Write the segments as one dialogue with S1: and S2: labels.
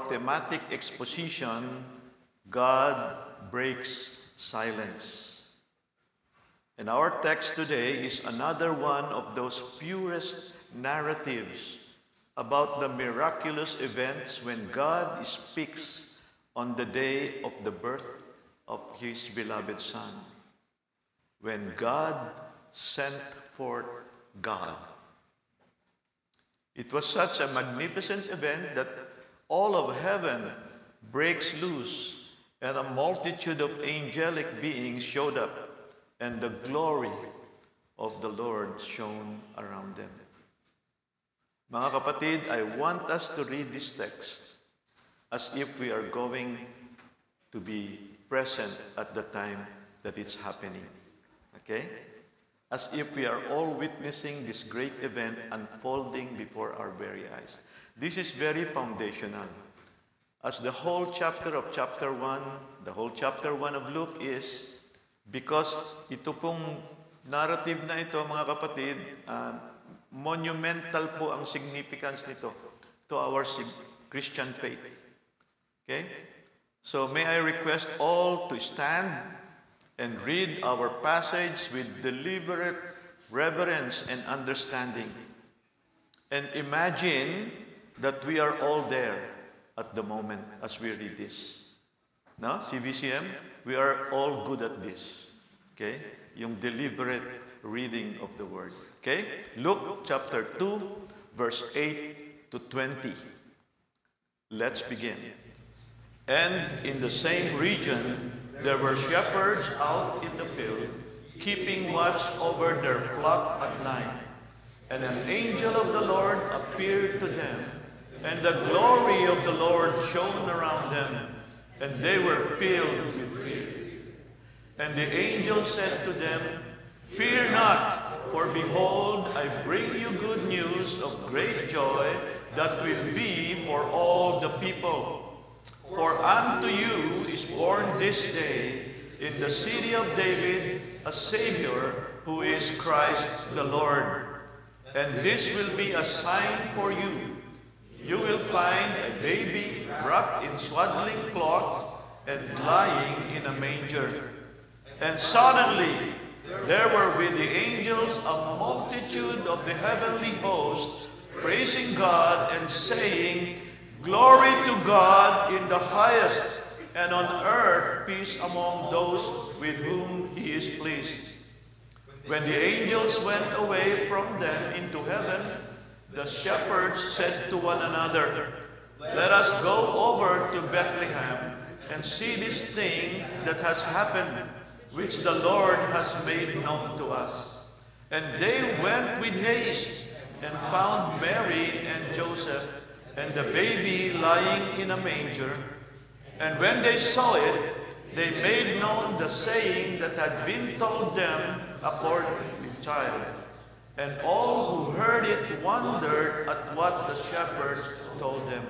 S1: thematic exposition, God breaks silence. And our text today is another one of those purest narratives about the miraculous events when God speaks on the day of the birth of His beloved Son. When God sent forth God. It was such a magnificent event that all of heaven breaks loose and a multitude of angelic beings showed up and the glory of the Lord shone around them. Mga kapatid, I want us to read this text as if we are going to be present at the time that it's happening. Okay? As if we are all witnessing this great event unfolding before our very eyes. This is very foundational. As the whole chapter of chapter 1, the whole chapter 1 of Luke is, because ito pong narrative na ito, mga kapatid, monumental po ang significance nito to our Christian faith. Okay? So may I request all to stand and read our passage with deliberate reverence and understanding. And imagine that we are all there at the moment as we read this. No? CVCM, we are all good at this. Okay? Yung deliberate reading of the Word. Okay? Luke chapter 2, verse 8 to 20. Let's begin. And in the same region, there were shepherds out in the field, keeping watch over their flock at night. And an angel of the Lord appeared to them, and the glory of the Lord shone around them, and they were filled with fear. And the angel said to them, "Fear not, for behold, I bring you good news of great joy that will be for all the people. For unto you is born this day in the city of David a Savior, who is Christ the Lord. And this will be a sign for you. You will find a baby wrapped in swaddling cloths and lying in a manger." And suddenly there were with the angels a multitude of the heavenly host, praising God and saying, "Glory to God in the highest, and on earth peace among those with whom He is pleased." When the angels went away from them into heaven, the shepherds said to one another, "Let us go over to Bethlehem and see this thing that has happened, which the Lord has made known to us." And they went with haste and found Mary and Joseph and the baby lying in a manger. And when they saw it, they made known the saying that had been told them according to the child. And all who heard it wondered at what the shepherds told them.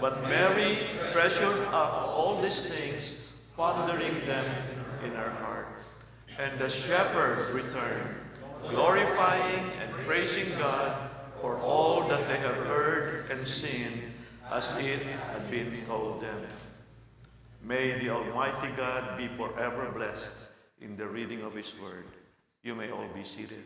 S1: But Mary treasured up all these things, pondering them in her heart. And the shepherds returned, glorifying and praising God for all that they have heard and seen as it had been told them. May the Almighty God be forever blessed in the reading of His Word. You may all be seated.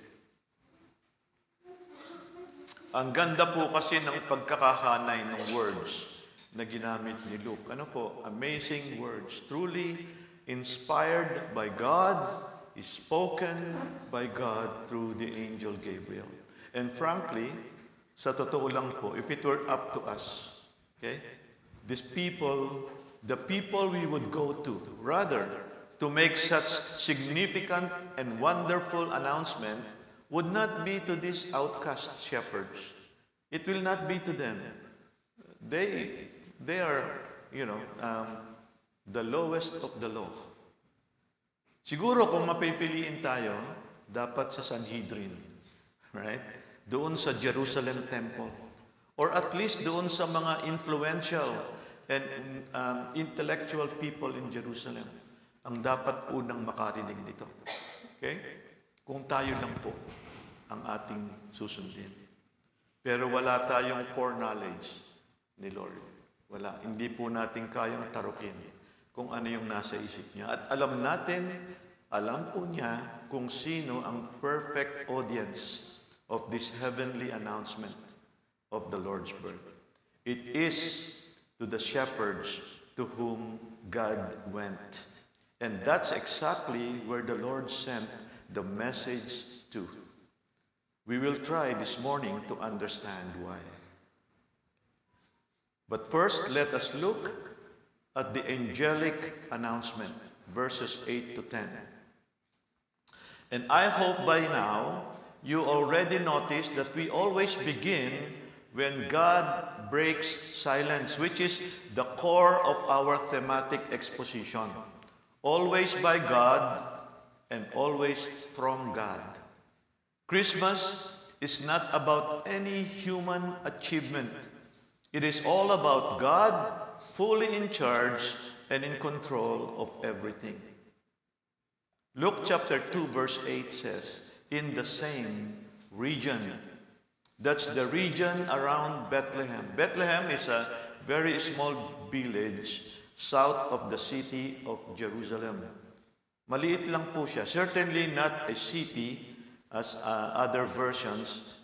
S1: Ang ganda po kasi ng pagkakahanay ng words na ginamit ni Luke. Ano po? Amazing words. Truly inspired by God, is spoken by God through the angel Gabriel. And frankly, sa totoo lang po, if it were up to us, okay, the people we would go to, rather, to make such significant and wonderful announcement, would not be to these outcast shepherds. It will not be to them. They are, the lowest of the low. Siguro kung mapipiliin tayo, dapat sa Sanhedrin, right? Doon sa Jerusalem Temple. Or at least doon sa mga influential and intellectual people in Jerusalem ang dapat unang makarinig nito. Okay? Kung tayo lang po ang ating susundin. Pero wala tayong foreknowledge ni Lord. Wala. Hindi po natin kayang tarukin kung ano yung nasa isip niya. At alam po niya kung sino ang perfect audience of this heavenly announcement of the Lord's birth. It is to the shepherds to whom God went. And that's exactly where the Lord sent the message to. We will try this morning to understand why. But first, let us look at the angelic announcement, verses 8 to 10. And I hope by now you already noticed that we always begin when God breaks silence, which is the core of our thematic exposition. Always by God and always from God. Christmas is not about any human achievement. It is all about God fully in charge and in control of everything. Luke chapter 2 verse 8 says, in the same region. That's the region around Bethlehem. Bethlehem is a very small village south of the city of Jerusalem. Maliit lang po siya. Certainly not a city as other versions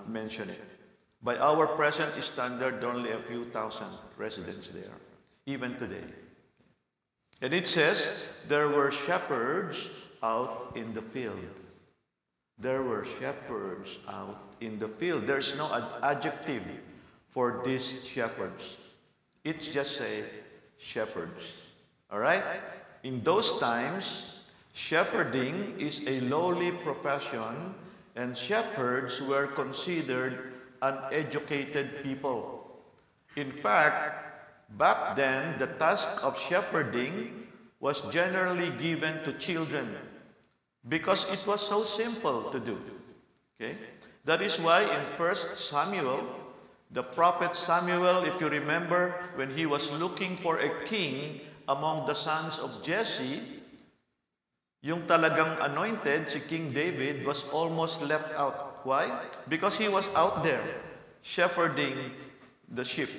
S1: mention it. By our present standard, only a few thousand residents there, even today. And it says, there were shepherds out in the field. There were shepherds out in the field. There's no adjective for these shepherds. It's just a shepherds. All right? In those times, shepherding is a lowly profession, and shepherds were considered uneducated people. In fact, back then, the task of shepherding was generally given to children because it was so simple to do. Okay? That is why in 1 Samuel, the prophet Samuel, if you remember, when he was looking for a king among the sons of Jesse, yung talagang anointed, si King David, was almost left out. Why? Because he was out there shepherding the sheep,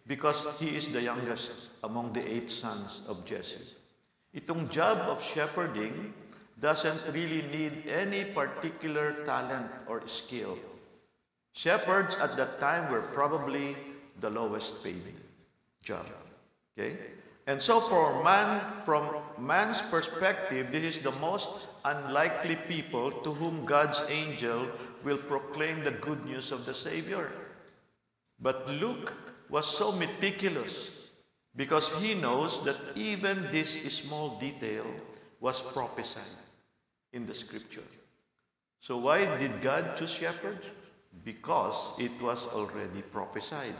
S1: because he is the youngest among the 8 sons of Jesse. Itong job of shepherding doesn't really need any particular talent or skill. Shepherds at that time were probably the lowest paid job. Okay? And so from man's perspective, this is the most unlikely people to whom God's angel will proclaim the good news of the Savior. But Luke was so meticulous because he knows that even this small detail was prophesied in the scripture. So why did God choose shepherds? Because it was already prophesied.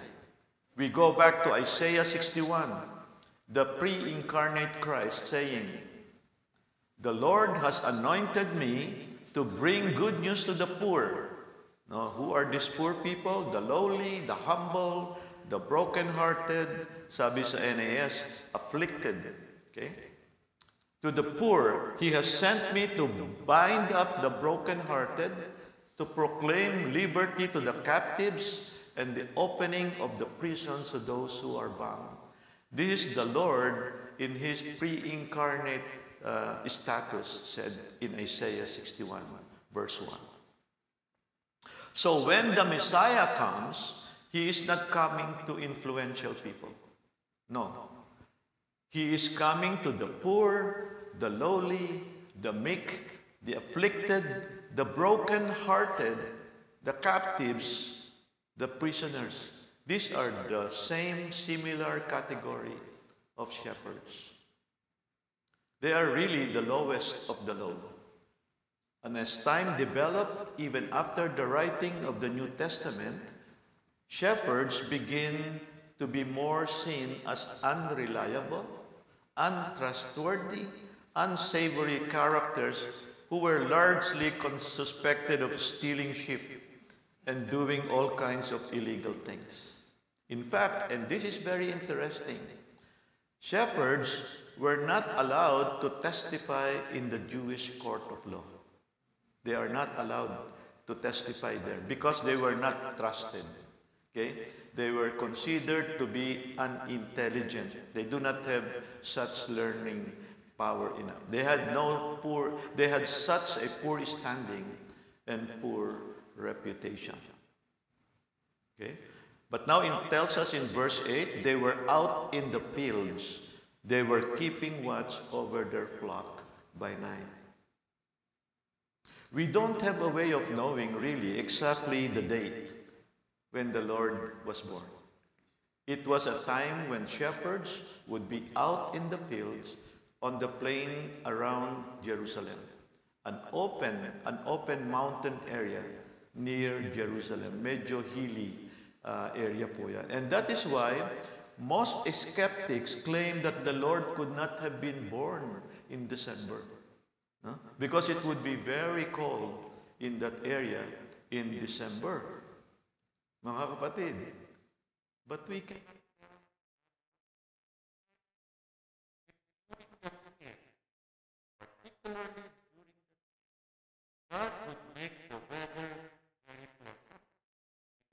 S1: We go back to Isaiah 61, the pre-incarnate Christ saying, the Lord has anointed me to bring good news to the poor. Now, who are these poor people? The lowly, the humble, the brokenhearted, sabi sa NAS, afflicted. Okay? To the poor, He has sent me to bind up the brokenhearted, to proclaim liberty to the captives, and the opening of the prisons to those who are bound. This is the Lord in His pre-incarnate status, said in Isaiah 61, verse 1. So when the Messiah comes, He is not coming to influential people. No. He is coming to the poor, the lowly, the meek, the afflicted, the broken-hearted, the captives, the prisoners. These are the same similar category of shepherds. They are really the lowest of the low. And as time developed, even after the writing of the New Testament, shepherds begin to be more seen as unreliable, untrustworthy, unsavory characters who were largely suspected of stealing sheep and doing all kinds of illegal things. In fact, and this is very interesting, shepherds were not allowed to testify in the Jewish court of law. They are not allowed to testify there because they were not trusted. Okay? they were considered to be unintelligent. They do not have such learning power enough. They had such a poor standing and poor reputation. Okay? But now it tells us in verse 8, they were out in the fields. They were keeping watch over their flock by night. We don't have a way of knowing really exactly the date when the Lord was born. It was a time when shepherds would be out in the fields on the plain around Jerusalem, an open mountain area near Jerusalem, medyo hilly area po yan. And that is why most skeptics claim that the Lord could not have been born in December. No? Because it would be very cold in that area in December. Mga kapatid, but we can... Particularly during the... God would make the weather very pleasant.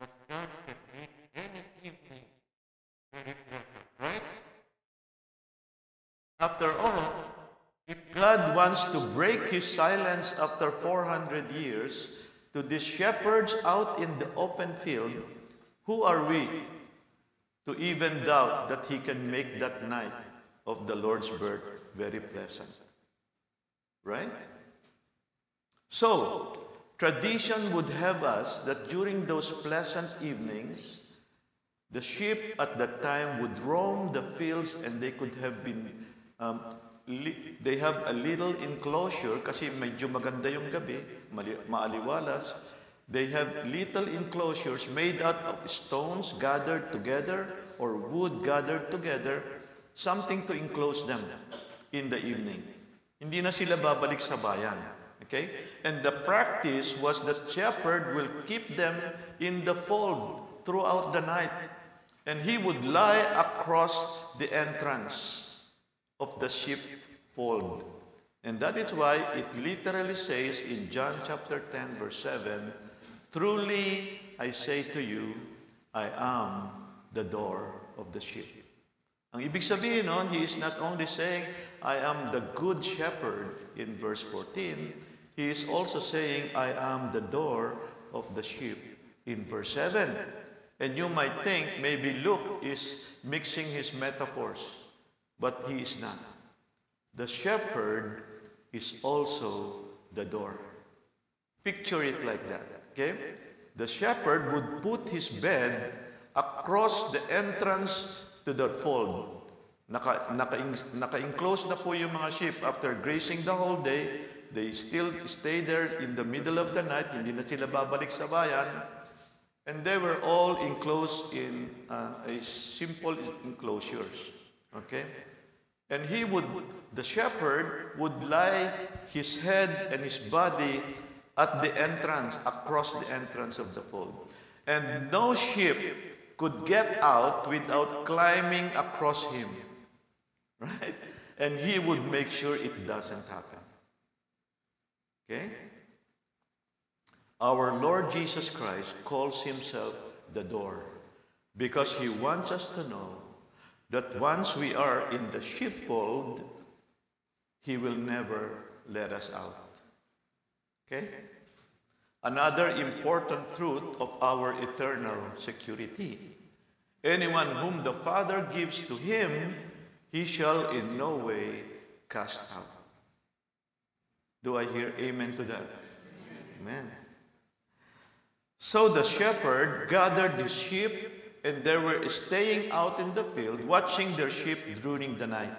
S1: But God can make any evening very pleasant, right? After all, if God wants to break His silence after 400 years to these shepherds out in the open field, who are we to even doubt that He can make that night of the Lord's birth very pleasant? Right? So, tradition would have us that during those pleasant evenings, the sheep at that time would roam the fields and they could have been, they have a little enclosure kasi medyo maganda yung gabi, maaliwalas. They have little enclosures made out of stones gathered together or wood gathered together, something to enclose them in the evening. Hindi na sila babalik sa bayan. Okay? And the practice was that shepherd will keep them in the fold throughout the night. And he would lie across the entrance of the sheepfold. And that is why it literally says in John chapter 10, verse 7, "Truly I say to you, I am the door of the sheep." Ang ibig sabihin nun, he is not only saying, I am the good shepherd in verse 14, he is also saying, I am the door of the sheep in verse 7. And you might think maybe Luke is mixing his metaphors, but he is not. The shepherd is also the door. Picture it like that, okay? The shepherd would put his bed across the entrance to the fold. Naka-enclose na po yung mga sheep. After grazing the whole day, they still stay there in the middle of the night. Hindi na sila babalik sa bayan. And they were all enclosed in a simple enclosures. Okay? And the shepherd would lie his head and his body at the entrance, across the entrance of the fold. And no sheep could get out without climbing across him. Right? And he would make sure it doesn't happen. Okay? Our Lord Jesus Christ calls himself the door because he wants us to know that once we are in the sheepfold, he will never let us out. Okay? Another important truth of our eternal security. Anyone whom the Father gives to him, he shall in no way cast out. Do I hear amen to that? Amen. So the shepherd gathered the sheep, and they were staying out in the field, watching their sheep during the night.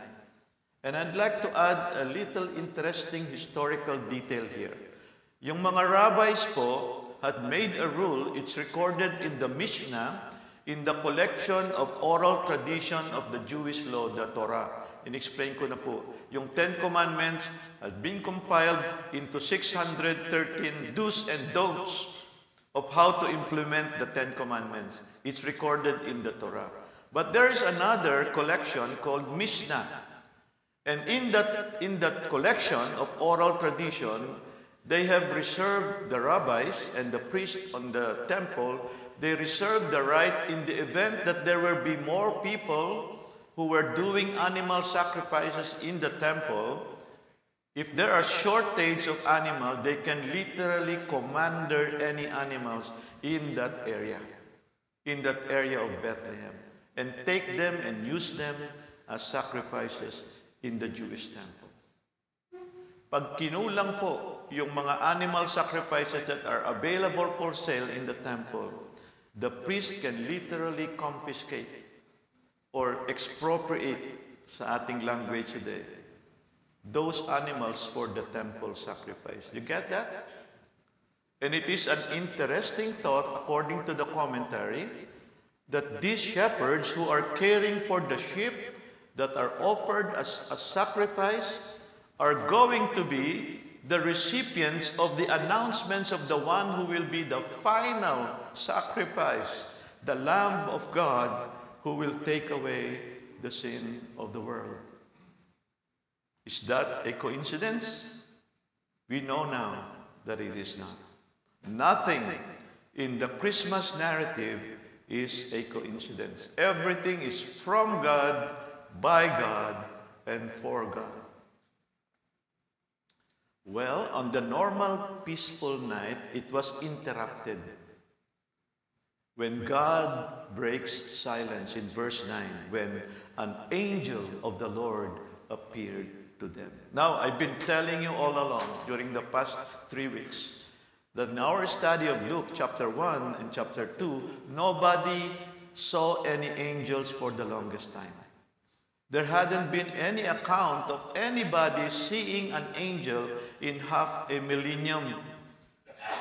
S1: And I'd like to add a little interesting historical detail here. Yung mga rabbis po had made a rule, it's recorded in the Mishnah, in the collection of oral tradition of the Jewish law, the Torah. In-explain ko na po. Yung 10 Commandments has been compiled into 613 do's and don'ts of how to implement the 10 Commandments. It's recorded in the Torah. But there is another collection called Mishnah. And in that collection of oral tradition, they have reserved the rabbis and the priests on the temple they reserved the right in the event that there will be more people who were doing animal sacrifices in the temple. If there are shortage of animal, they can literally commander any animals in that area of Bethlehem, and take them and use them as sacrifices in the Jewish temple. Pag kinulang po yung mga animal sacrifices that are available for sale in the temple, the priest can literally confiscate or expropriate, sa ating language today, those animals for the temple sacrifice. You get that? And it is an interesting thought, according to the commentary, that these shepherds who are caring for the sheep that are offered as a sacrifice are going to be the recipients of the announcements of the one who will be the final sacrifice, the Lamb of God who will take away the sin of the world. Is that a coincidence? We know now that it is not. Nothing in the Christmas narrative is a coincidence. Everything is from God, by God, and for God. Well, on the normal peaceful night, it was interrupted when God breaks silence in verse 9, when an angel of the Lord appeared to them. Now, I've been telling you all along during the past 3 weeks that in our study of Luke chapter 1 and chapter 2, nobody saw any angels for the longest time. There hadn't been any account of anybody seeing an angel in half a millennium.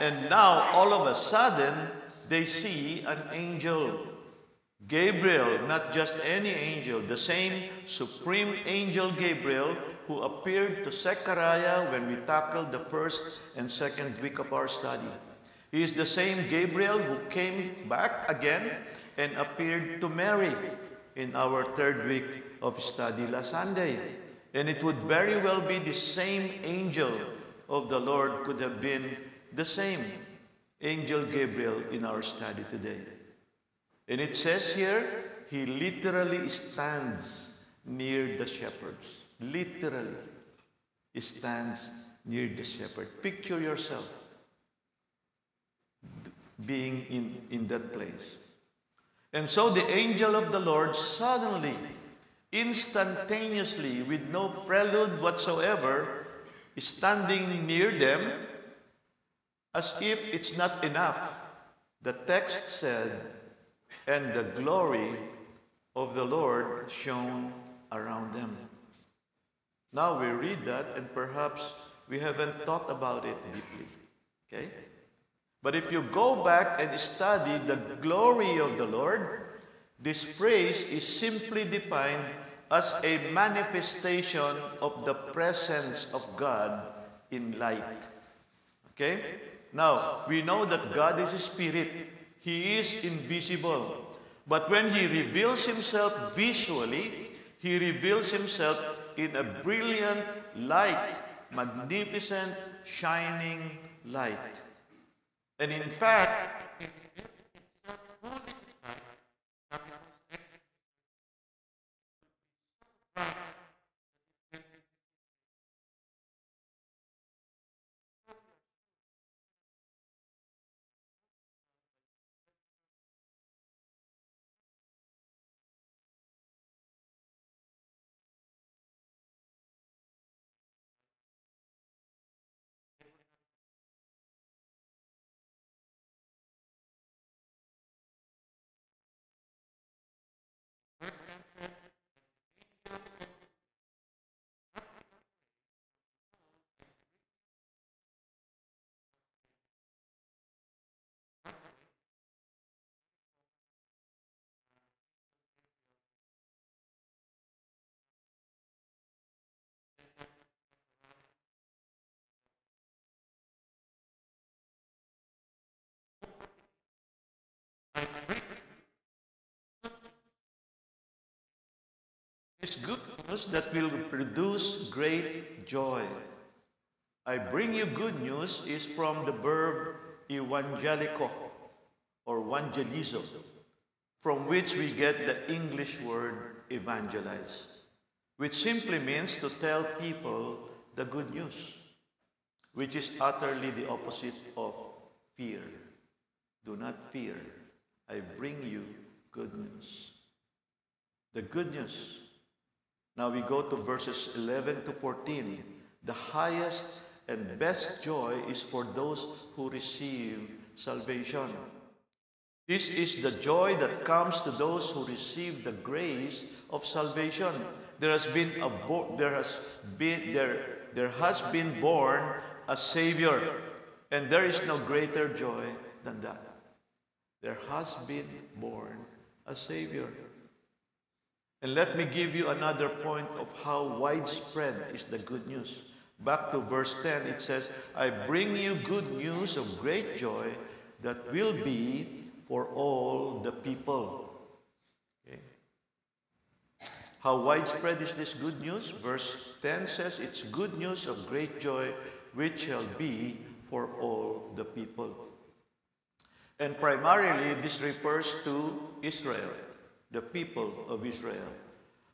S1: And now, all of a sudden, they see an angel. Gabriel, not just any angel, the same supreme angel Gabriel who appeared to Zechariah when we tackled the first and second week of our study. He is the same Gabriel who came back again and appeared to Mary in our third week of study last Sunday. And it would very well be the same angel of the Lord could have been the same angel Gabriel in our study today. And it says here, he literally stands near the shepherds. Literally, he stands near the shepherd. Picture yourself being in that place. And so the angel of the Lord suddenly, instantaneously, with no prelude whatsoever, is standing near them as if it's not enough. The text said, and the glory of the Lord shone around them. Now we read that and perhaps we haven't thought about it deeply. Okay? But if you go back and study the glory of the Lord, this phrase is simply defined as a manifestation of the presence of God in light. Okay? Now, we know that God is a spirit. He is invisible. But when He reveals Himself visually, He reveals Himself in a brilliant light, magnificent, shining light. And in fact, it's good news that will produce great joy. I bring you good news is from the verb evangelico. or evangelizo, from which we get the English word evangelize, which simply means to tell people the good news, which is utterly the opposite of fear. Do not fear. I bring you good news. The good news. Now we go to verses 11 to 14. The highest and best joy is for those who receive salvation. This is the joy that comes to those who receive the grace of salvation. There has been born a Savior, and there is no greater joy than that. There has been born a Savior. And let me give you another point of how widespread is the good news. Back to verse 10, it says, I bring you good news of great joy that will be for all the people. Okay. How widespread is this good news? Verse 10 says, it's good news of great joy which shall be for all the people. And primarily, this refers to Israel, the people of Israel.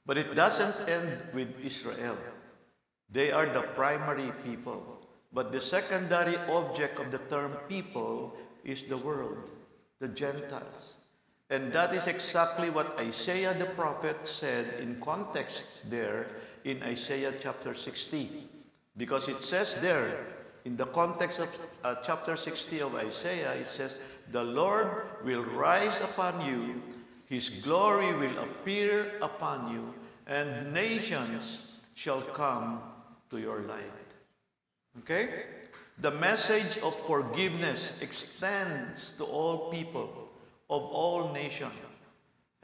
S1: But it doesn't end with Israel. They are the primary people. But the secondary object of the term people is the world, the Gentiles. And that is exactly what Isaiah the prophet said in context there in Isaiah chapter 60. Because it says there, in the context of chapter 60 of Isaiah, it says, the Lord will rise upon you, His glory will appear upon you, and nations shall come to your light. Okay? The message of forgiveness extends to all people of all nations.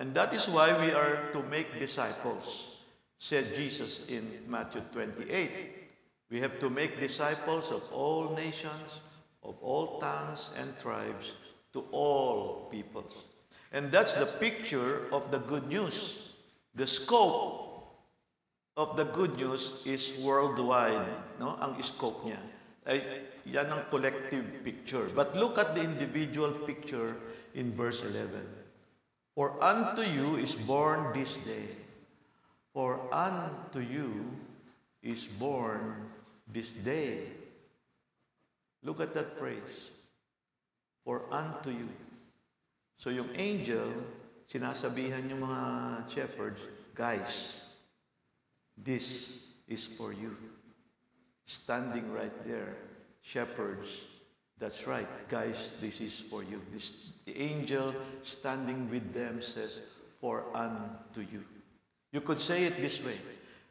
S1: And that is why we are to make disciples, said Jesus in Matthew 28. We have to make disciples of all nations, of all tongues and tribes, to all peoples. And that's the picture of the good news. The scope of the good news is worldwide. No? Ang scope niya. Yan ang collective picture. But look at the individual picture in verse 11. For unto you is born this day. For unto you is born this day. Look at that phrase. For unto you. So yung angel, sinasabihan yung mga shepherds, guys, this is for you. Standing right there, shepherds, that's right, guys, this is for you. The angel standing with them says, for unto you. You could say it this way,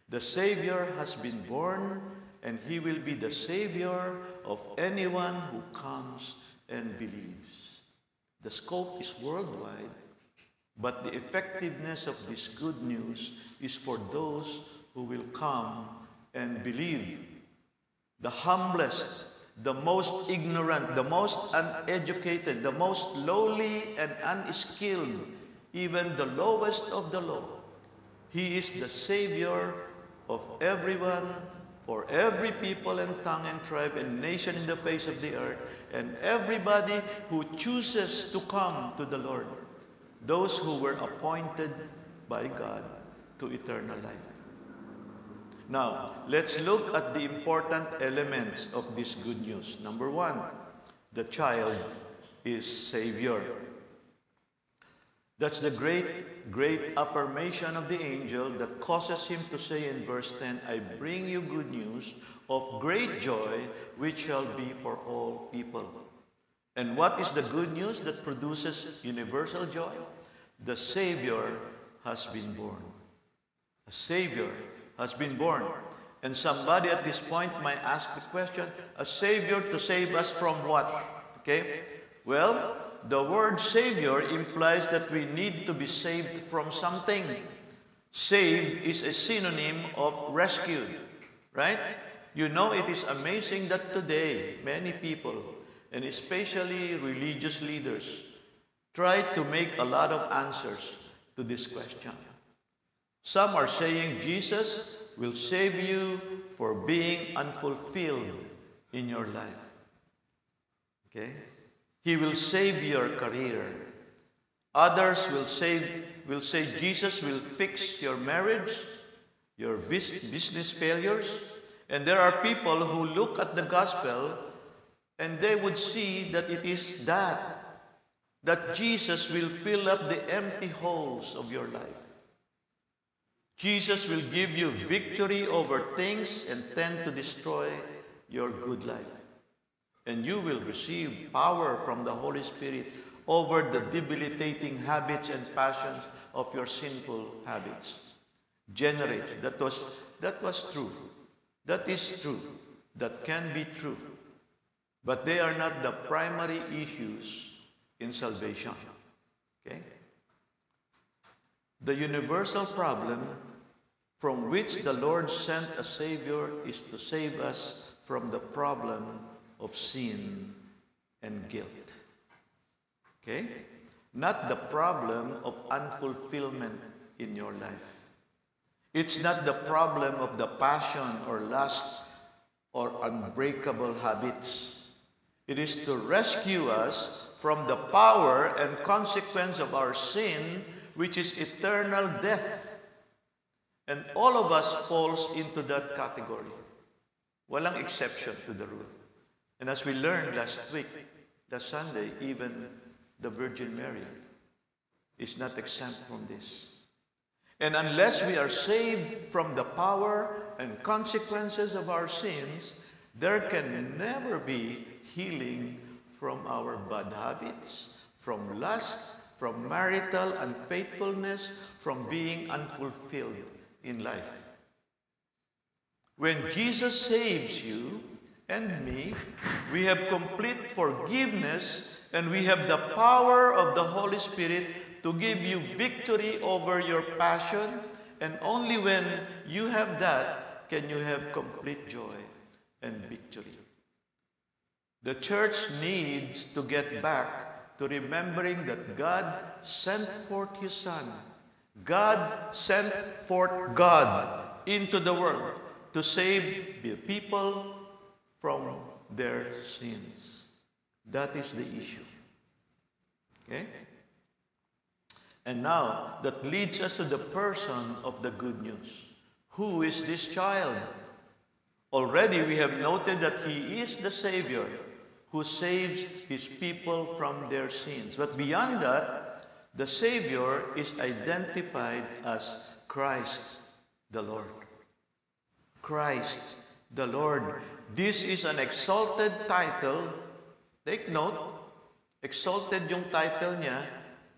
S1: the Savior has been born, and He will be the Savior of anyone who comes and believes. The scope is worldwide, but the effectiveness of this good news is for those who will come and believe. The humblest, the most ignorant, the most uneducated, the most lowly and unskilled, even the lowest of the low. He is the Savior of everyone, for every people and tongue and tribe and nation in the face of the earth, and everybody who chooses to come to the Lord, those who were appointed by God to eternal life. Now, let's look at the important elements of this good news. Number one, the child is Savior. That's the great affirmation of the angel that causes him to say in verse 10, I bring you good news of great joy, which shall be for all people. And what is the good news that produces universal joy? The Savior has been born. A Savior has been born. And somebody at this point might ask the question, a Savior to save us from what? Okay? Well, the word Savior implies that we need to be saved from something. Saved is a synonym of rescued, right? You know, it is amazing that today, many people, and especially religious leaders, try to make a lot of answers to this question. Some are saying Jesus will save you for being unfulfilled in your life. Okay? He will save your career. Others will say Jesus will fix your marriage, your business failures. And there are people who look at the gospel and they would see that it is that Jesus will fill up the empty holes of your life. Jesus will give you victory over things and tend to destroy your good life. And you will receive power from the Holy Spirit over the debilitating habits and passions of your sinful habits. Generate. That was true. That is true. That can be true. But they are not the primary issues in salvation. Okay? The universal problem from which the Lord sent a Savior is to save us from the problem of sin and guilt. Okay? Not the problem of unfulfillment in your life. It's not the problem of the passion or lust or unbreakable habits. It is to rescue us from the power and consequence of our sin, which is eternal death. And all of us falls into that category. Walang exception to the rule. And as we learned last Sunday, even the Virgin Mary is not exempt from this. And unless we are saved from the power and consequences of our sins, there can never be healing from our bad habits, from lust, from marital unfaithfulness, from being unfulfilled in life. When Jesus saves you and me, we have complete forgiveness and we have the power of the Holy Spirit to give you victory over your passion. And only when you have that can you have complete joy and victory. The church needs to get back to remembering that God sent forth His Son. God sent forth God into the world to save the people from their sins. That is the issue. Okay? And now, that leads us to the person of the good news. Who is this child? Already we have noted that He is the Savior who saves His people from their sins. But beyond that, the Savior is identified as Christ the Lord. Christ the Lord. This is an exalted title. Take note, exalted yung title niya,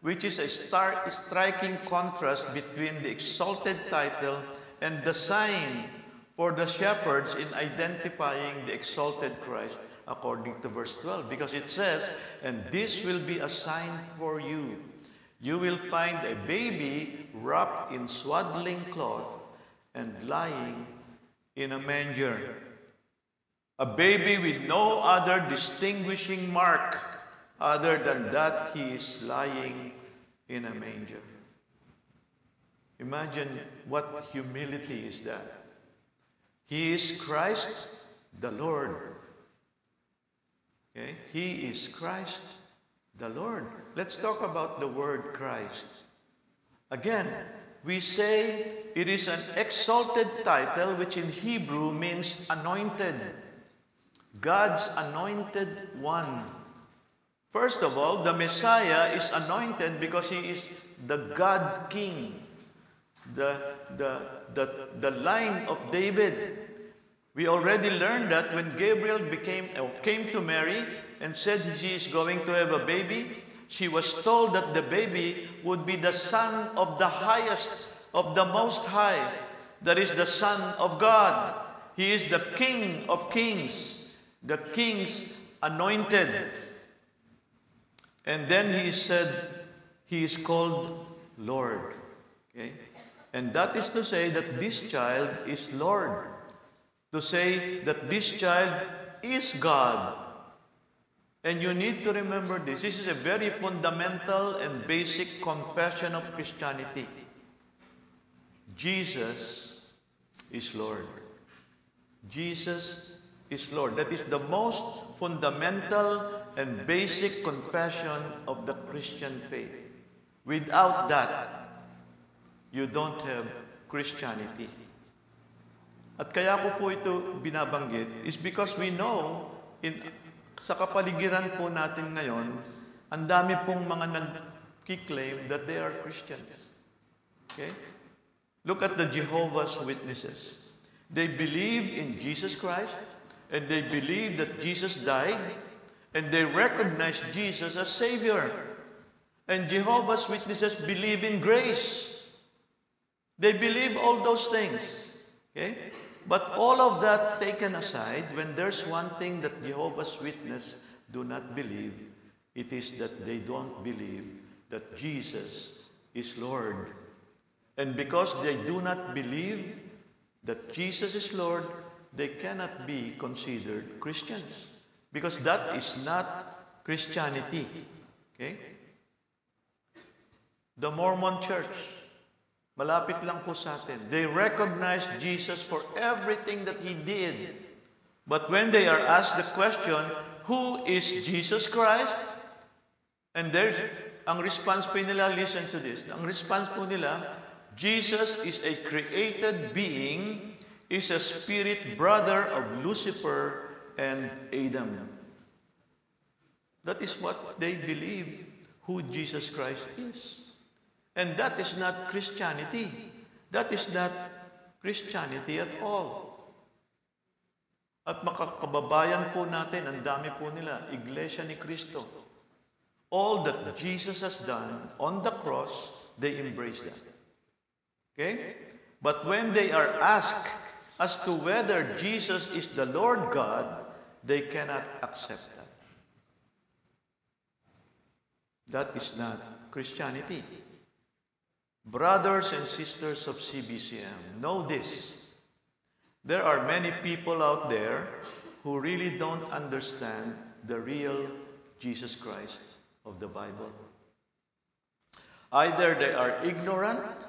S1: which is a striking contrast between the exalted title and the sign for the shepherds in identifying the exalted Christ according to verse 12. Because it says, and this will be a sign for you. You will find a baby wrapped in swaddling cloth and lying in a manger. A baby with no other distinguishing mark other than that he is lying in a manger. Imagine what humility is that. He is Christ the Lord. Okay? He is Christ the Lord. Let's talk about the word Christ. Again, we say it is an exalted title, which in Hebrew means anointed. God's anointed one. First of all, the Messiah is anointed because He is the God King, the line of David. We already learned that when Gabriel came to Mary and said she is going to have a baby, she was told that the baby would be the Son of the highest, of the Most High. That is the Son of God. He is the King of kings, the King's anointed. And then He said, He is called Lord. Okay? And that is to say that this child is Lord. To say that this child is God. And you need to remember this. This is a very fundamental and basic confession of Christianity. Jesus is Lord. Jesus is Lord. That is the most fundamental and basic confession of the Christian faith. Without that, you don't have Christianity. At kaya ko po ito binabanggit is because we know sa kapaligiran po natin ngayon, ang dami pong mga nag-claim that they are Christians. Okay? Look at the Jehovah's Witnesses. They believe in Jesus Christ, and they believe that Jesus died, and they recognize Jesus as Savior. And Jehovah's Witnesses believe in grace. They believe all those things. Okay? But all of that taken aside, when there's one thing that Jehovah's Witnesses do not believe, it is that they don't believe that Jesus is Lord. And because they do not believe that Jesus is Lord, they cannot be considered Christians. Because that is not Christianity. Okay? The Mormon Church, malapit lang po sa atin. They recognize Jesus for everything that He did. But when they are asked the question, who is Jesus Christ? And there's, ang response po nila, listen to this. Ang response po nila, Jesus is a created being, is a spirit brother of Lucifer and Adam. That is what they believe who Jesus Christ is. And that is not Christianity. That is not Christianity at all. At makakababayan po natin, ang dami po nila, Iglesia ni Cristo. All that Jesus has done on the cross, they embrace that. Okay? But when they are asked as to whether Jesus is the Lord God, they cannot accept that. That is not Christianity. Brothers and sisters of CBCM, know this. There are many people out there who really don't understand the real Jesus Christ of the Bible. Either they are ignorant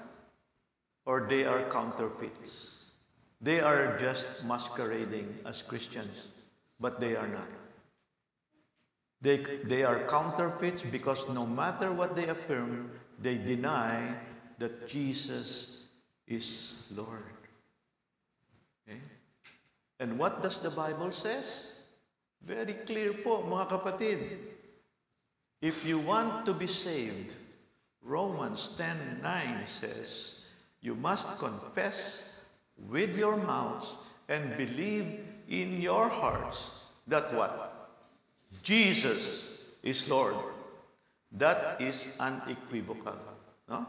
S1: or they are counterfeits. They are just masquerading as Christians, but they are not. They are counterfeits because no matter what they affirm, they deny that Jesus is Lord. Okay? And what does the Bible says? Very clear po, mga kapatid. If you want to be saved, Romans 10:9 says, you must confess with your mouths and believe in your hearts that what? Jesus is Lord. That is unequivocal. No?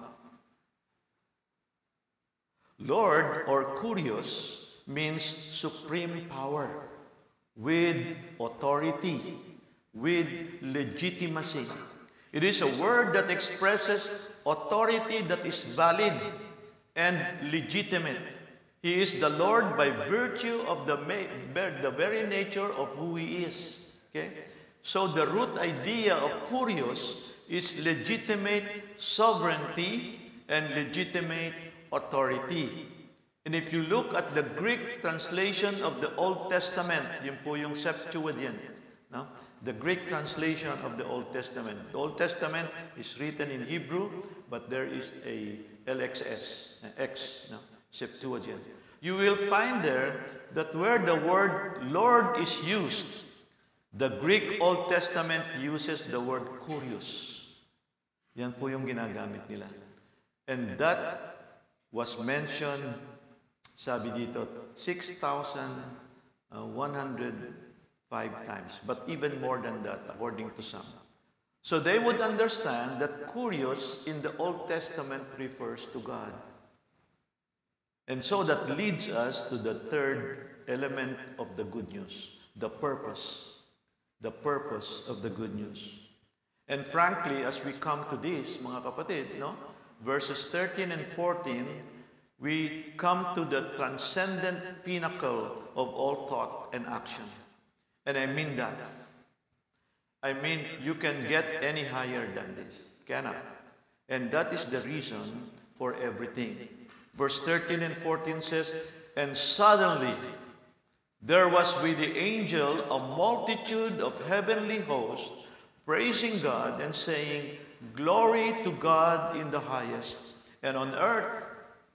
S1: Lord or kurios means supreme power, with authority, with legitimacy. It is a word that expresses authority that is valid and legitimate. He is the Lord by virtue of the very nature of who He is. Okay? So the root idea of kurios is legitimate sovereignty and legitimate authority. And if you look at the Greek translation of the Old Testament, yun po yung Septuagint, no? The Greek translation of the Old Testament. The Old Testament is written in Hebrew, but there is a LXS, X, no? Septuagint. You will find there that where the word Lord is used, the Greek Old Testament uses the word kurios. Yan po yung ginagamit nila. And that was mentioned, sabi dito, 6,105 times, but even more than that, according to some. So they would understand that kurios in the Old Testament refers to God. And so that leads us to the third element of the good news, the purpose of the good news. And frankly, as we come to this, mga kapatid, no? Verses 13 and 14, we come to the transcendent pinnacle of all thought and action. And I mean that. I mean, you can get any higher than this. Cannot. And that is the reason for everything. Verse 13 and 14 says, and suddenly there was with the angel a multitude of heavenly hosts, praising God and saying, Glory to God in the highest, and on earth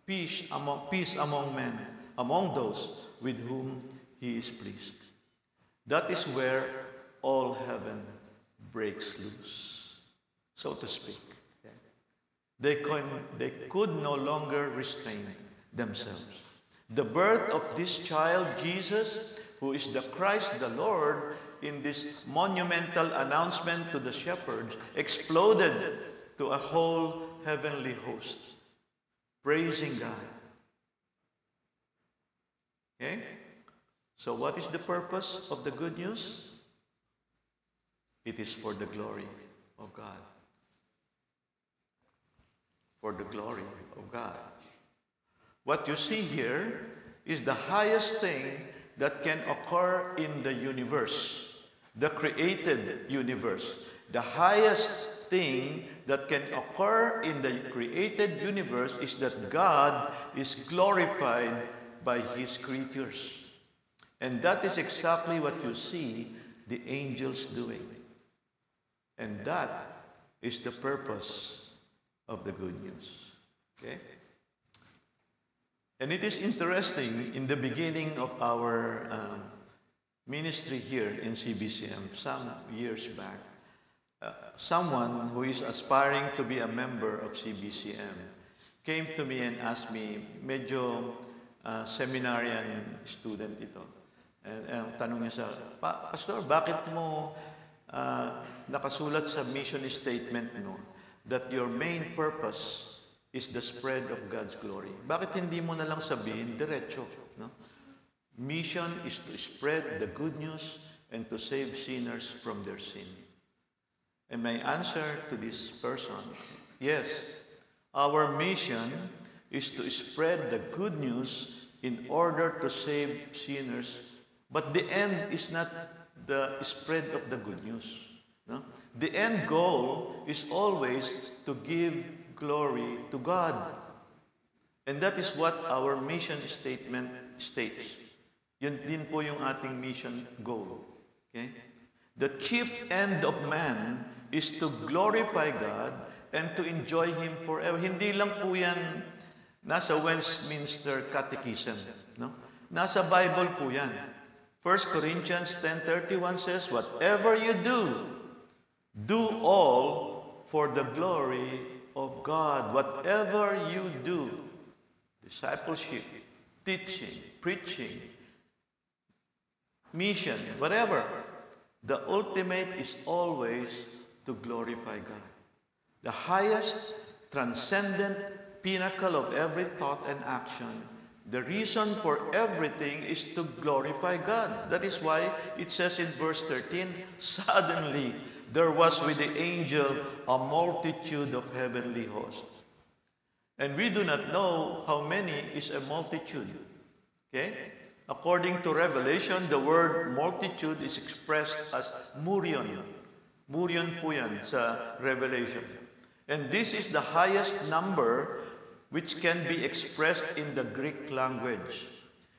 S1: peace among men, among those with whom he is pleased. That is where all heaven breaks loose, so to speak. They could no longer restrain themselves. The birth of this child, Jesus, who is the Christ the Lord, in this monumental announcement to the shepherds, exploded to a whole heavenly host, praising God. Okay? So what is the purpose of the good news? It is for the glory of God. For the glory of God. What you see here is the highest thing that can occur in the universe, the created universe. The highest thing that can occur in the created universe is that God is glorified by His creatures. And that is exactly what you see the angels doing. And that is the purpose of the good news. Okay? And it is interesting, in the beginning of our ministry here in CBCM, some years back, someone who is aspiring to be a member of CBCM came to me and asked me, medyo seminarian student ito. And tanong niya sa, Pastor, bakit mo nakasulat sa mission statement mo that your main purpose is the spread of God's glory? Bakit hindi mo na lang sabihin diretso? No? Mission is to spread the good news and to save sinners from their sin. And my answer to this person, yes, our mission is to spread the good news in order to save sinners, but the end is not the spread of the good news. No? The end goal is always to give glory to God. And that is what our mission statement states. Yun din po yung ating mission goal. Okay? The chief end of man is to glorify God and to enjoy Him forever. Hindi lang po yan nasa Westminster Catechism. No? Nasa Bible po yan. 1 Corinthians 10:31 says, whatever you do all for the glory of God. Whatever you do, discipleship, teaching, preaching, mission, whatever, the ultimate is always to glorify God. The highest, transcendent pinnacle of every thought and action, the reason for everything is to glorify God. That is why it says in verse 13, suddenly there was with the angel a multitude of heavenly hosts. And we do not know how many is a multitude. Okay? According to Revelation, the word multitude is expressed as murion. Murion po yan sa Revelation. And this is the highest number which can be expressed in the Greek language.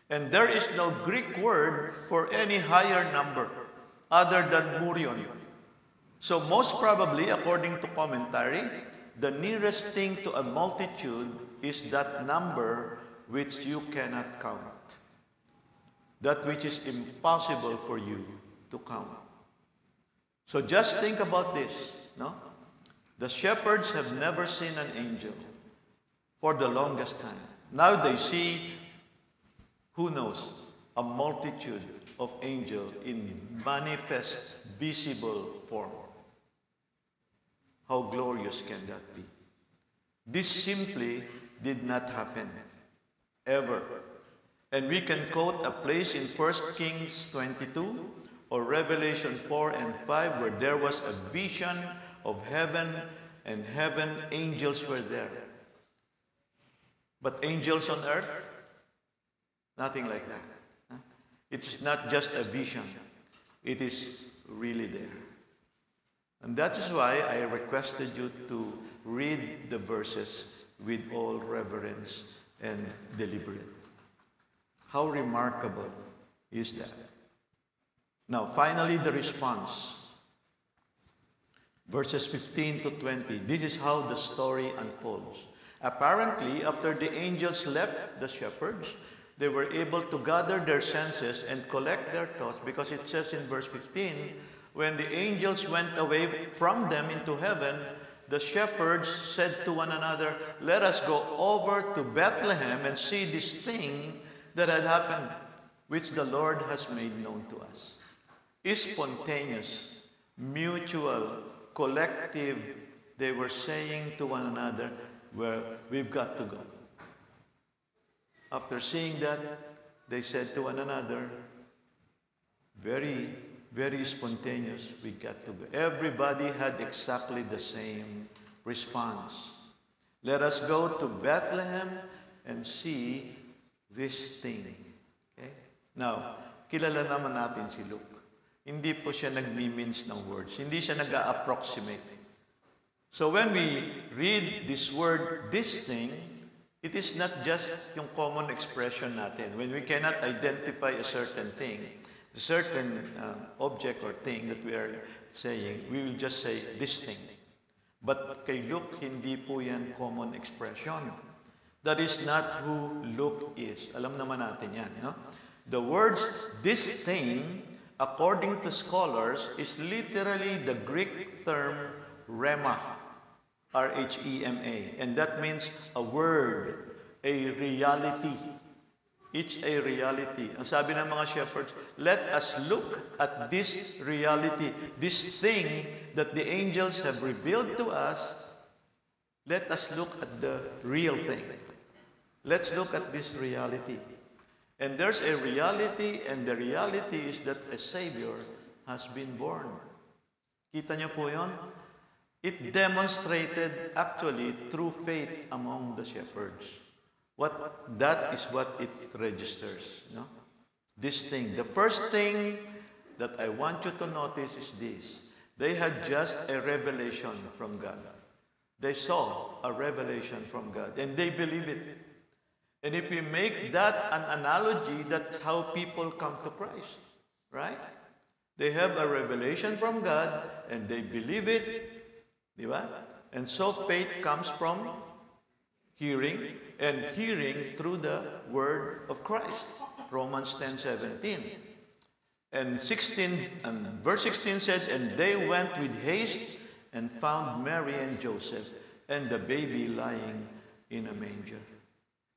S1: And there is no Greek word for any higher number other than murion. So most probably, according to commentary, the nearest thing to a multitude is that number which you cannot count. That which is impossible for you to count. So just think about this, no? The shepherds have never seen an angel for the longest time. Now they see, who knows, a multitude of angels in manifest, visible form. How glorious can that be? This simply did not happen, ever. And we can quote a place in 1 Kings 22 or Revelation 4 and 5 where there was a vision of heaven, and heaven angels were there. But angels on earth? Nothing like that. It's not just a vision. It is really there. And that is why I requested you to read the verses with all reverence and deliberate. How remarkable is that? Now, finally, the response. Verses 15 to 20. This is how the story unfolds. Apparently, after the angels left the shepherds, they were able to gather their senses and collect their thoughts, because it says in verse 15, when the angels went away from them into heaven, the shepherds said to one another, "Let us go over to Bethlehem and see this thing that had happened, which the Lord has made known to us." Is spontaneous, mutual, collective. They were saying to one another, "Well, we've got to go." After seeing that, they said to one another, very, very spontaneous, "We got to go." Everybody had exactly the same response. "Let us go to Bethlehem and see this thing." Okay? Now, kilala naman natin si Luke. Hindi po siya nagmi-mince ng words. Hindi siya nag-a-approximate. So when we read this word, "this thing," it is not just yung common expression natin. When we cannot identify a certain thing, a certain object or thing that we are saying, we will just say, "this thing." But kay Luke, hindi po yan common expression. That is not who Luke is. Alam naman natin yan. No? The words, "this thing," according to scholars, is literally the Greek term rhema, R-H-E-M-A. And that means a word, a reality. It's a reality. Ang sabi ng mga shepherds, let us look at this reality, this thing that the angels have revealed to us. Let us look at the real thing. Let's look at this reality. And there's a reality, and the reality is that a Savior has been born. Kita niyo po yun? It demonstrated actually true faith among the shepherds. That is what it registers. No? This thing. The first thing that I want you to notice is this. They had just a revelation from God. They saw a revelation from God, and they believe it. And if we make that an analogy, that's how people come to Christ, right? They have a revelation from God, and they believe it, di ba? And so faith comes from hearing, and hearing through the word of Christ. Romans 10:17. And verse 16 said, "And they went with haste and found Mary and Joseph and the baby lying in a manger."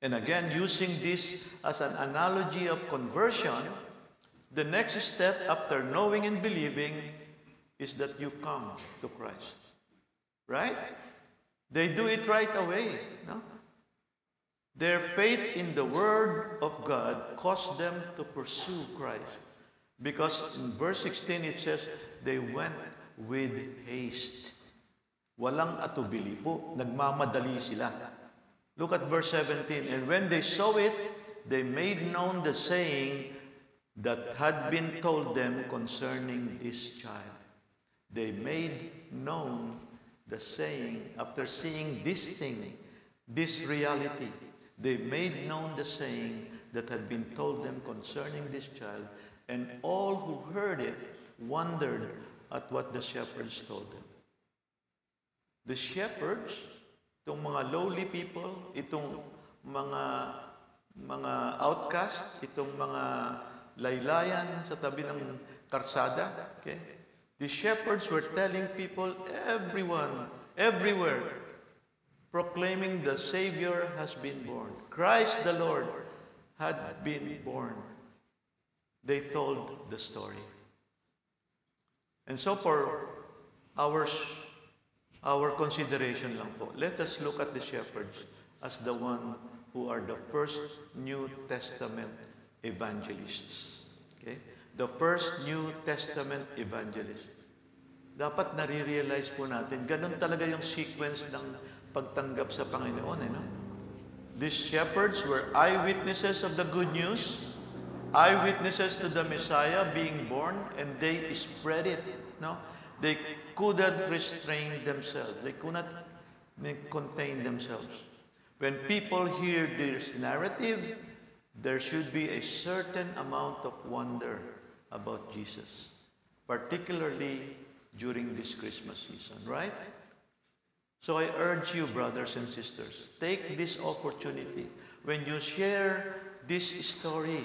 S1: And again, using this as an analogy of conversion, the next step after knowing and believing is that you come to Christ. Right? They do it right away. No? Their faith in the Word of God caused them to pursue Christ. Because in verse 16 it says, they went with haste. Walang atubili po. Nagmamadali sila. Look at verse 17. "And when they saw it, they made known the saying that had been told them concerning this child." They made known the saying, after seeing this thing, this reality, they made known the saying that had been told them concerning this child, and all who heard it wondered at what the shepherds told them. The shepherds, itong mga lowly people, itong mga outcast, itong mga laylayan sa tabi ng karsada, okay? The shepherds were telling people, everyone, everywhere, proclaiming the Savior has been born. Christ the Lord had been born. They told the story. And so for our consideration lang po, let us look at the shepherds as the one who are the first New Testament evangelists. Okay? The first New Testament evangelist. Dapat nare-realize po natin, ganun talaga yung sequence ng pagtanggap sa Panginoon. No? These shepherds were eyewitnesses of the good news, eyewitnesses to the Messiah being born, and they spread it. No? They couldn't restrain themselves. They could not contain themselves. When people hear this narrative, there should be a certain amount of wonder about Jesus, particularly during this Christmas season, right? So I urge you, brothers and sisters, take this opportunity when you share this story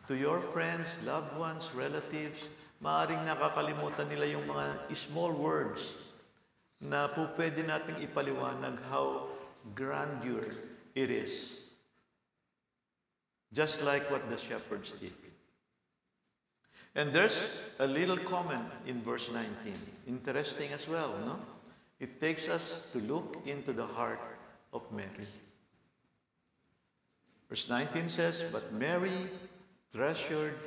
S1: to your friends, loved ones, relatives. Maaaring nakakalimutan nila yung mga small words na po pwede nating ipaliwanag how grandeur it is. Just like what the shepherds did. And there's a little comment in verse 19. Interesting as well, no? It takes us to look into the heart of Mary. Verse 19 says, "But Mary treasured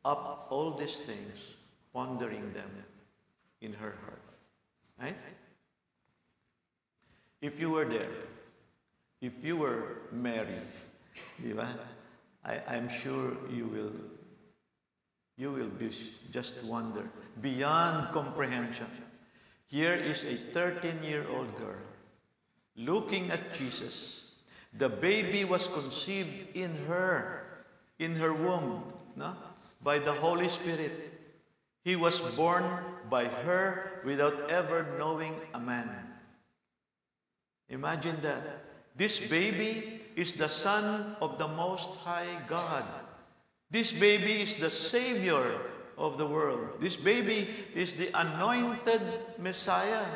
S1: up all these things, pondering them in her heart." Right? If you were there, if you were Mary, di ba? I'm sure you will be just wonder beyond comprehension. Here is a 13-year-old girl looking at Jesus. The baby was conceived in her womb, no? By the Holy Spirit. He was born by her without ever knowing a man. Imagine that. This baby is the Son of the Most High God. This baby is the Savior of the world. This baby is the anointed Messiah.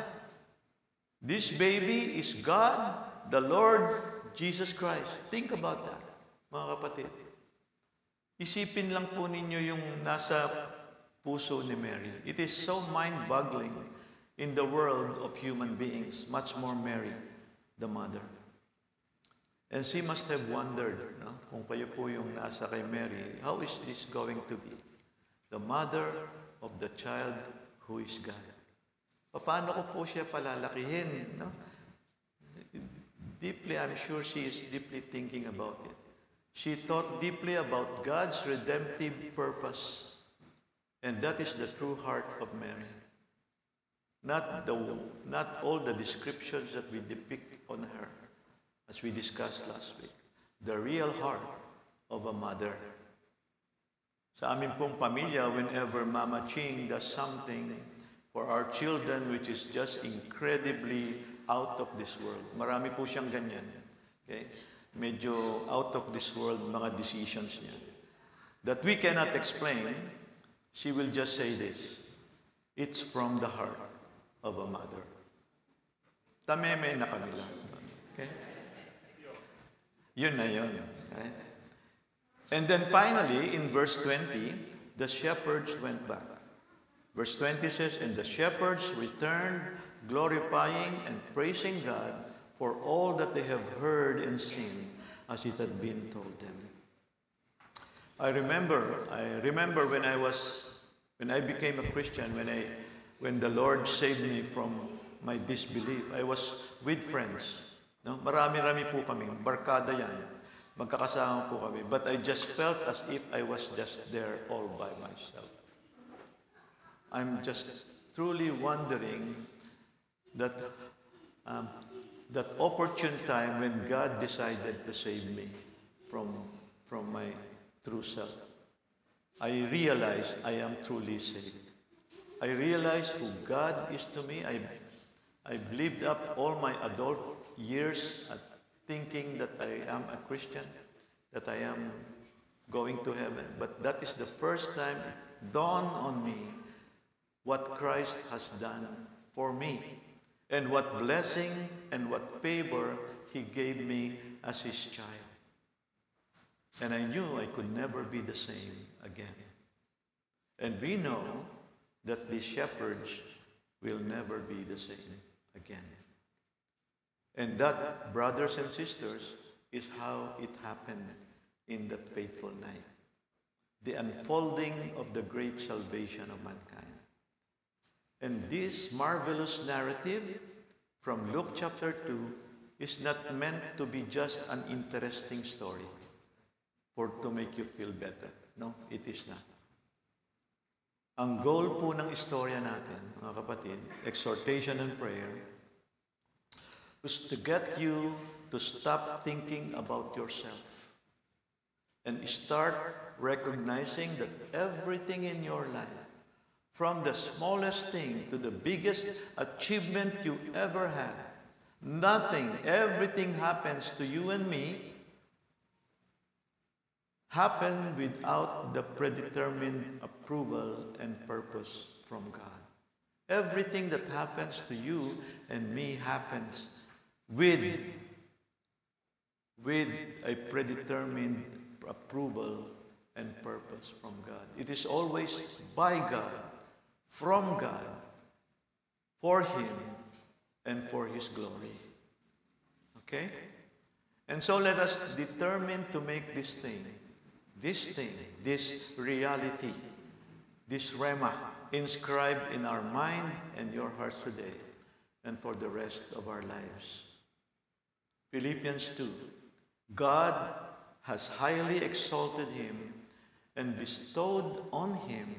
S1: This baby is God, the Lord Jesus Christ. Think about that, mga kapatid. Isipin lang po ninyo yung nasa puso ni Mary. It is so mind-boggling in the world of human beings, much more Mary, the mother. And she must have wondered, no? Kung kayo po yung nasa kay Mary, how is this going to be? The mother of the child who is God. Paano ko po siya palalakihin? No? Deeply, I'm sure she is deeply thinking about it. She thought deeply about God's redemptive purpose. And that is the true heart of Mary. Not all the descriptions that we depict on her, as we discussed last week. The real heart of a mother. Sa amin pong pamilya, whenever Mama Ching does something for our children which is just incredibly out of this world. Marami po siyang ganyan. Okay? Medyo out of this world mga decisions niya. That we cannot explain, she will just say this. It's from the heart of a mother. Tameme na kami lang. Okay? Yun na yun. Right? And then finally, in verse 20, the shepherds went back. Verse 20 says, "And the shepherds returned, glorifying and praising God for all that they have heard and seen, as it had been told them." I remember when I became a Christian, when the Lord saved me from my disbelief, I was with friends. No? Marami-rami po kami, barkada yan. Magkakasama po kami. But I just felt as if I was just there all by myself. I'm just truly wondering that opportune time when God decided to save me from my true self. I realized I am truly saved. I realized who God is to me. I've lived up all my adult years at thinking that I am a Christian, that I am going to heaven. But that is the first time it dawned on me what Christ has done for me and what blessing and what favor He gave me as His child. And I knew I could never be the same again. And we know that these shepherds will never be the same again. And that, brothers and sisters, is how it happened in that fateful night. The unfolding of the great salvation of mankind. And this marvelous narrative from Luke chapter 2 is not meant to be just an interesting story or to make you feel better. No, it is not. Ang goal po ng istorya natin, mga kapatid, exhortation and prayer, is to get you to stop thinking about yourself and start recognizing that everything in your life, from the smallest thing to the biggest achievement you ever had, everything happens to you and me, happen without the predetermined approval and purpose from God. Everything that happens to you and me happens with a predetermined approval and purpose from God. It is always by God, from God, for Him, and for His glory. Okay? And so let us determine to make this reality, this rhema, inscribed in our mind and your hearts today and for the rest of our lives. Philippians 2. God has highly exalted him and bestowed on him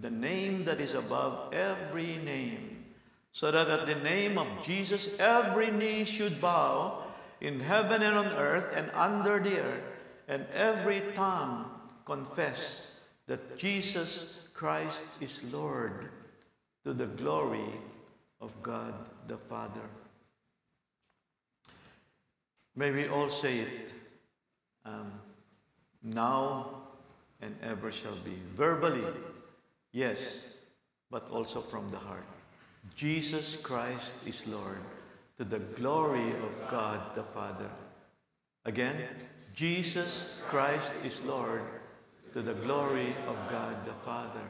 S1: the name that is above every name, so that at the name of Jesus every knee should bow in heaven and on earth and under the earth, and every tongue confess that Jesus Christ is Lord, to the glory of God the Father. May we all say it now and ever shall be. Verbally, yes, but also from the heart. Jesus Christ is Lord, to the glory of God the Father. Again, Jesus Christ is Lord, to the glory of God the Father.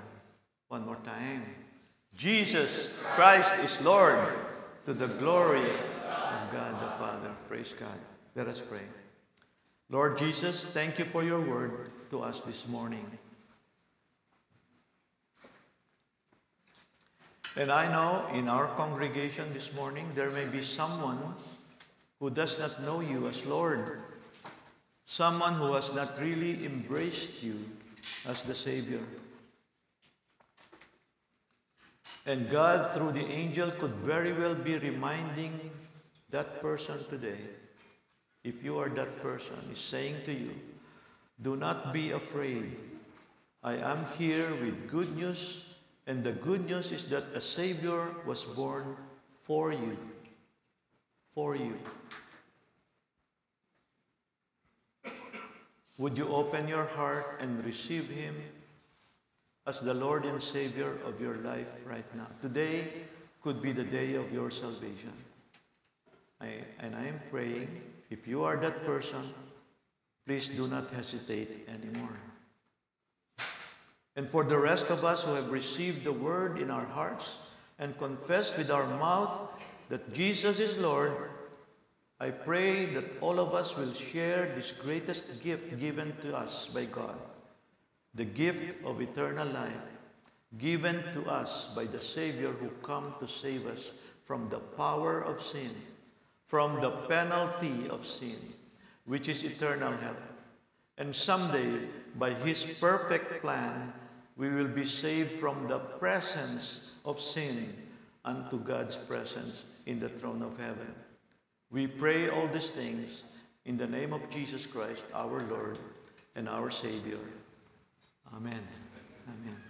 S1: One more time. Jesus Christ is Lord, to the glory of God the Father. Praise God. Let us pray. Lord Jesus, thank you for your word to us this morning. And I know in our congregation this morning, there may be someone who does not know you as Lord, someone who has not really embraced you as the Savior. And God, through the angel, could very well be reminding that person today, if you are that person, is saying to you, do not be afraid. I am here with good news, and the good news is that a Savior was born for you. For you. Would you open your heart and receive Him as the Lord and Savior of your life right now? Today could be the day of your salvation. I am praying, if you are that person, please do not hesitate anymore. And for the rest of us who have received the word in our hearts and confessed with our mouth that Jesus is Lord, I pray that all of us will share this greatest gift given to us by God, the gift of eternal life, given to us by the Savior who come to save us from the power of sin, from the penalty of sin, which is eternal hell. And someday, by His perfect plan, we will be saved from the presence of sin unto God's presence in the throne of heaven. We pray all these things in the name of Jesus Christ, our Lord and our Savior. Amen. Amen.